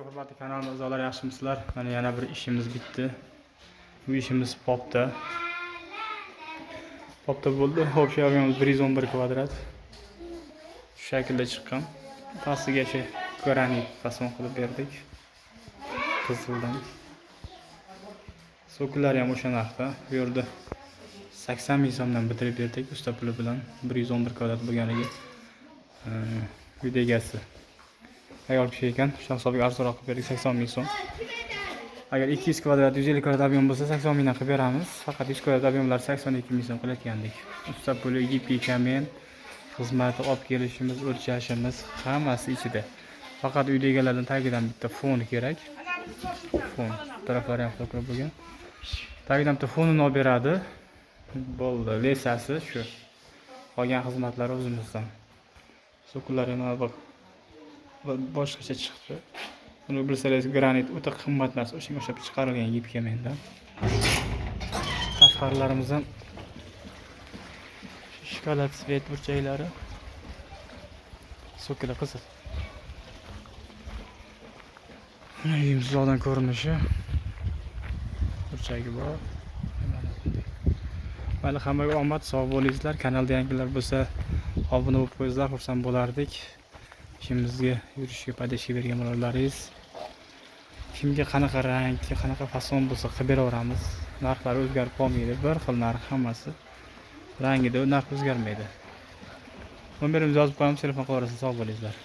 Hurmatli kanal a'zolari, yaxshimisizlar? Mana yana bir ishimiz bitdi. Bu ishimiz popda. Popda bo'ldi. Общий объемimiz 111 kvadrat. Shu shaklda chiqqan. Pastiga shu granit fason qilib berdik. Qizildan. So'killar ham o'sha narxda. Bu yerda 80 ming so'mdan bitirib berdik usta puli bilan. 111 kvadrat bo'lganiga. Uyda egasi ayol kishi ekan. Shu hisobiga arzonroq qilib berdik, 80 ming so'm. Agar 200 kvadrat, 150 kvadrat ob'yem bo'lsa 80 mingdan qilib beramiz. Faqat 100 kvadrat ob'yemlar 82 ming so'm qilayotgandik. Usta puli, ip kamen, xizmati, olib kelishimiz, o'lchashimiz hammasi ichida. Faqat uyda egalardan tagidan bitta fon kerak. Fon taraflari ham ko'p bo'lgan. Tagidan bitta fonini olib beradi. Bo'ldi, lesasi shu. Qolgan xizmatlari o'zimizdan. So'kullar ham boshqacha chiqdi. Buni bilsangiz, granit o'ta qimmat narsa, o'shanga o'xshab chiqarilgan yip kemendan. Tashqarilarimiz ham shokolad svet burchaklari. So'kila qizil. Uyimizdan ko'rinishi. Burchagi bor. Mana hammaga omad, sog' bo'lingizlar. Kanalda yangilar bo'lsa, obuna bo'lib qo'yingizlar, xursand bo'lardik. İşimizga yurishga podashka bergan bo'lalaringiz. Kimga qanaqa rang, qanaqa fason bo'lsa qilib beraveramiz. Narxlar o'zgarib qolmaydi. Bir xil narx hammasi. Rangida narx o'zgarmaydi. Nomerimizni yozib qo'yamiz, telefon qilaverasiz, sog' bo'lingizlar.